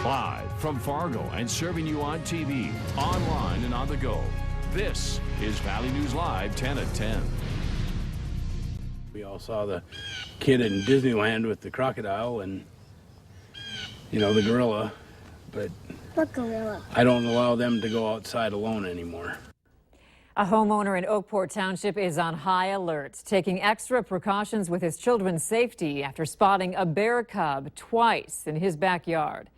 Live from Fargo and serving you on TV, online, and on the go. This is Valley News Live 10 at 10. We all saw the kid in Disneyland with the crocodile and, you know, the gorilla, but what gorilla? I don't allow them to go outside alone anymore. A homeowner in Oakport Township is on high alert, taking extra precautions with his children's safety after spotting a bear cub twice in his backyard.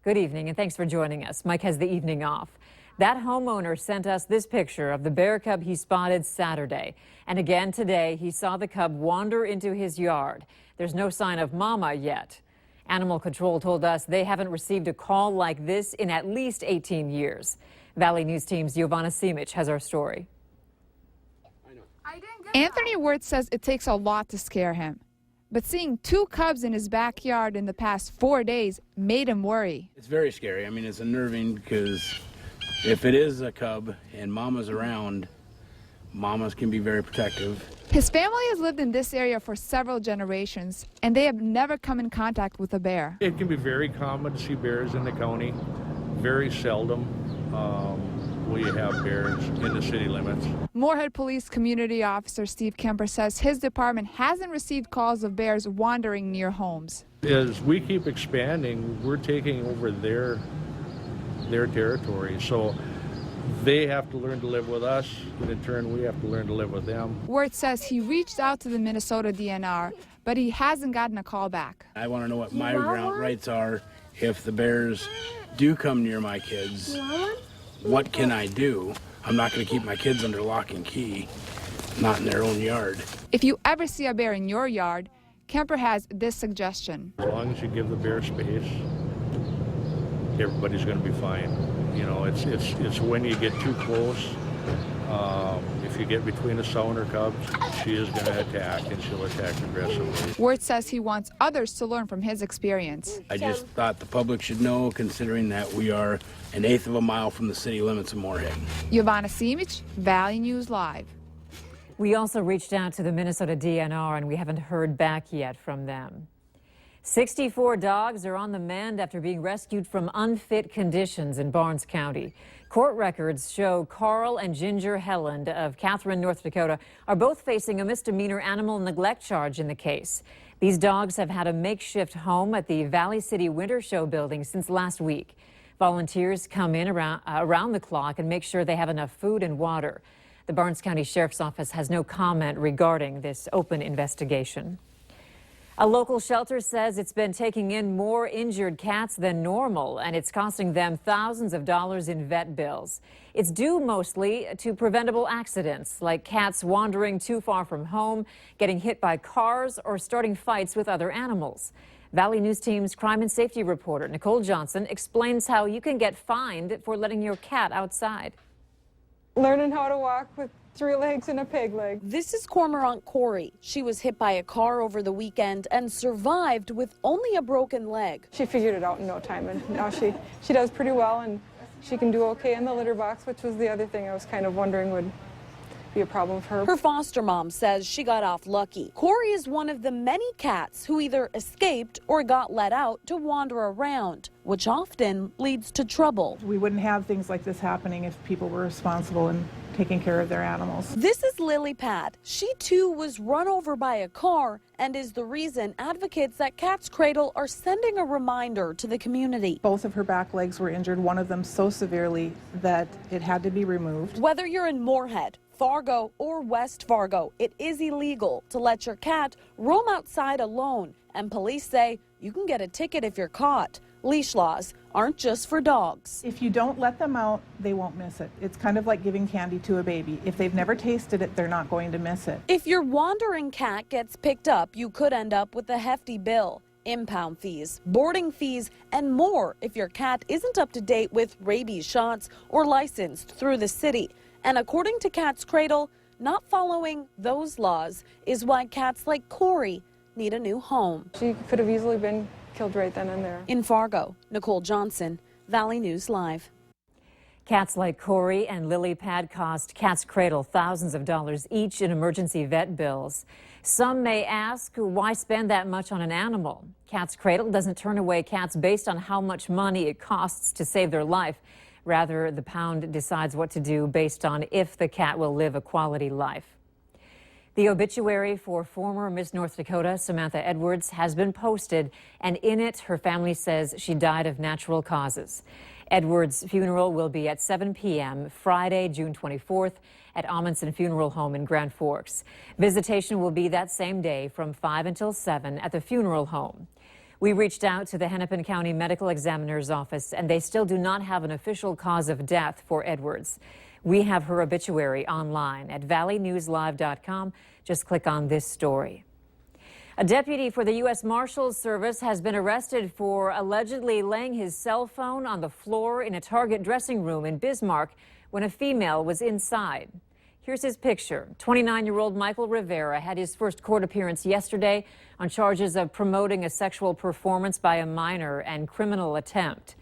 Good evening and thanks for joining us. Mike has the evening off. That homeowner sent us this picture of the bear cub he spotted Saturday. And again today, he saw the cub wander into his yard. There's no sign of mama yet. Animal Control told us they haven't received a call like this in at least 18 years. Valley News Team's Giovanna Simic has our story. Anthony Wirtz says it takes a lot to scare him. But seeing two cubs in his backyard in the past 4 days made him worry. It's very scary. I mean, it's unnerving because if it is a cub and mama's around, mamas can be very protective. His family has lived in this area for several generations, and they have never come in contact with a bear. It can be very common to see bears in the county. Very seldom will you have bears in the city limits. Moorhead Police Community Officer Steve Kemper says his department hasn't received calls of bears wandering near homes. As we keep expanding, we're taking over their territory. So they have to learn to live with us, and in turn we have to learn to live with them. Wirtz says he reached out to the Minnesota DNR, but he hasn't gotten a call back. I want to know what my rights are if the bears do come near my kids. What can I do? I'm not going to keep my kids under lock and key, not in their own yard. If you ever see a bear in your yard, Kemper has this suggestion. As long as you give the bear space, everybody's going to be fine. You know, it's when you get too close. If you get between the sow and her cubs, she is going to attack, and she'll attack aggressively. Wirtz says he wants others to learn from his experience. I just thought the public should know, considering that we are 1/8 of a mile from the city limits of Moorhead. Giovanna Simic, Valley News Live. We also reached out to the Minnesota DNR and we haven't heard back yet from them. 64 dogs are on the mend after being rescued from unfit conditions in Barnes County. Court records show Carl and Ginger Helland of Catherine, North Dakota, are both facing a misdemeanor animal neglect charge in the case. These dogs have had a makeshift home at the Valley City Winter Show building since last week. Volunteers come in around the clock and make sure they have enough food and water. The Barnes County Sheriff's Office has no comment regarding this open investigation. A local shelter says it's been taking in more injured cats than normal, and it's costing them thousands of dollars in vet bills. It's due mostly to preventable accidents, like cats wandering too far from home, getting hit by cars, or starting fights with other animals. Valley News Team's crime and safety reporter, Nicole Johnson, explains how you can get fined for letting your cat outside. Learning how to walk with 3 legs and a peg leg. This is Cormorant Corey. She was hit by a car over the weekend and survived with only a broken leg. She figured it out in no time, and now she does pretty well, and she can do okay in the litter box, which was the other thing I was kind of wondering would be a problem for her. Her foster mom says she got off lucky. Corey is one of the many cats who either escaped or got let out to wander around, which often leads to trouble. We wouldn't have things like this happening if people were responsible and taking care of their animals. This is Lily Pat. She too was run over by a car and is the reason advocates at Cat's Cradle are sending a reminder to the community. Both of her back legs were injured, one of them so severely that it had to be removed. Whether you're in Moorhead, Fargo, or West Fargo, it is illegal to let your cat roam outside alone, and police say you can get a ticket if you're caught. Leash laws aren't just for dogs. If you don't let them out, they won't miss it. It's kind of like giving candy to a baby. If they've never tasted it, they're not going to miss it. If your wandering cat gets picked up, you could end up with a hefty bill. Impound fees, boarding fees, and more if your cat isn't up to date with rabies shots or licensed through the city. And according to Cat's Cradle, not following those laws is why cats like Corey need a new home. She could have easily been killed right then and there. In Fargo, Nicole Johnson, Valley News Live. Cats like Corey and Lily Pad cost Cat's Cradle thousands of dollars each in emergency vet bills. Some may ask, why spend that much on an animal? Cat's Cradle doesn't turn away cats based on how much money it costs to save their life. Rather, the pound decides what to do based on if the cat will live a quality life. The obituary for former Miss North Dakota, Samantha Edwards, has been posted, and in it, her family says she died of natural causes. Edwards' funeral will be at 7 p.m. Friday, June 24th at Amundsen Funeral Home in Grand Forks. Visitation will be that same day from 5 until 7 at the funeral home. We reached out to the Hennepin County Medical Examiner's office, and they still do not have an official cause of death for Edwards. We have her obituary online at valleynewslive.com. Just click on this story. A deputy for the U.S. Marshals Service has been arrested for allegedly laying his cell phone on the floor in a Target dressing room in Bismarck when a female was inside. Here's his picture. 29-year-old Michael Rivera had his first court appearance yesterday on charges of promoting a sexual performance by a minor and criminal attempt.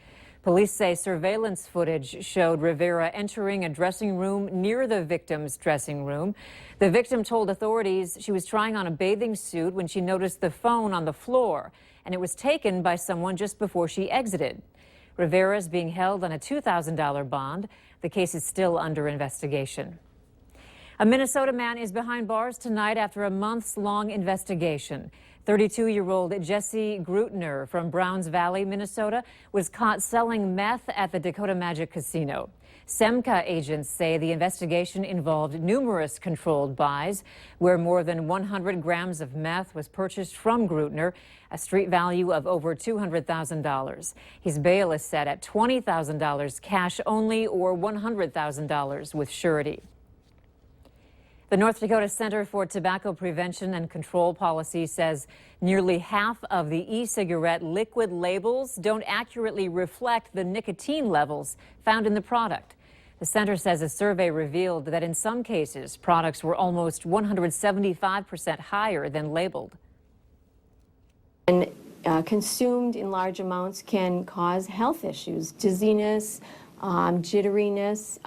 Police say surveillance footage showed Rivera entering a dressing room near the victim's dressing room. The victim told authorities she was trying on a bathing suit when she noticed the phone on the floor, and it was taken by someone just before she exited. Rivera is being held on a $2,000 bond. The case is still under investigation. A Minnesota man is behind bars tonight after a months-long investigation. 32-year-old Jesse Grutner from Browns Valley, Minnesota, was caught selling meth at the Dakota Magic Casino. SEMCA agents say the investigation involved numerous controlled buys, where more than 100 grams of meth was purchased from Grutner, a street value of over $200,000. His bail is set at $20,000 cash only or $100,000 with surety. The North Dakota Center for Tobacco Prevention and Control Policy says nearly half of the e-cigarette liquid labels don't accurately reflect the nicotine levels found in the product. The center says a survey revealed that in some cases, products were almost 175% higher than labeled. And consumed in large amounts can cause health issues, dizziness, jitteriness.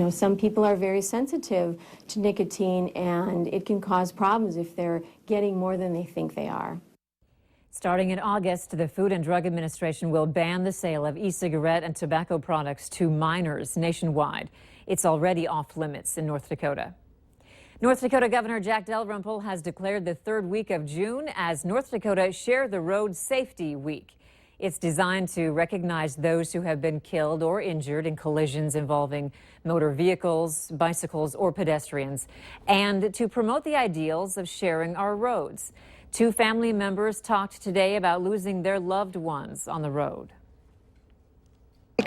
Some people are very sensitive to nicotine, and it can cause problems if they're getting more than they think they are. Starting in August, the Food and Drug Administration will ban the sale of e-cigarette and tobacco products to minors nationwide. It's already off limits in North Dakota. North Dakota Governor Jack Dalrymple has declared the third week of June as North Dakota Share the Road Safety Week. It's designed to recognize those who have been killed or injured in collisions involving motor vehicles, bicycles, or pedestrians, and to promote the ideals of sharing our roads. Two family members talked today about losing their loved ones on the road.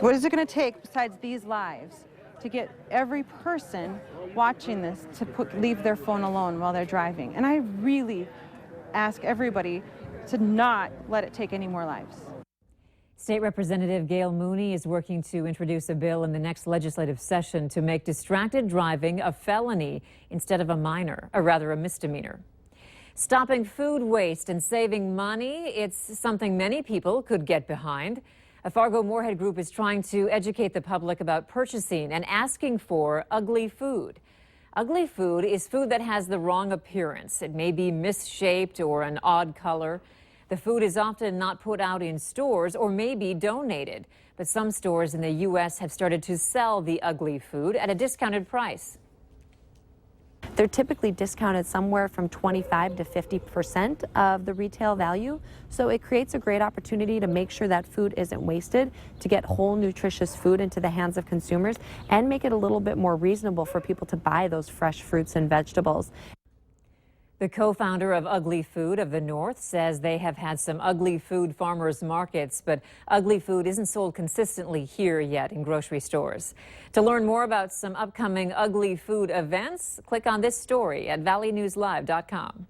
What is it going to take besides these lives to get every person watching this to leave their phone alone while they're driving? And I really ask everybody to not let it take any more lives. State Representative Gail Mooney is working to introduce a bill in the next legislative session to make distracted driving a felony instead of a misdemeanor. Stopping food waste and saving money, it's something many people could get behind. A Fargo Moorhead group is trying to educate the public about purchasing and asking for ugly food. Ugly food is food that has the wrong appearance. It may be misshaped or an odd color. The food is often not put out in stores or may be donated, but some stores in the U.S. have started to sell the ugly food at a discounted price. They're typically discounted somewhere from 25 to 50% of the retail value, so it creates a great opportunity to make sure that food isn't wasted, to get whole, nutritious food into the hands of consumers, and make it a little bit more reasonable for people to buy those fresh fruits and vegetables. The co-founder of Ugly Food of the North says they have had some ugly food farmers markets, but ugly food isn't sold consistently here yet in grocery stores. To learn more about some upcoming ugly food events, click on this story at valleynewslive.com.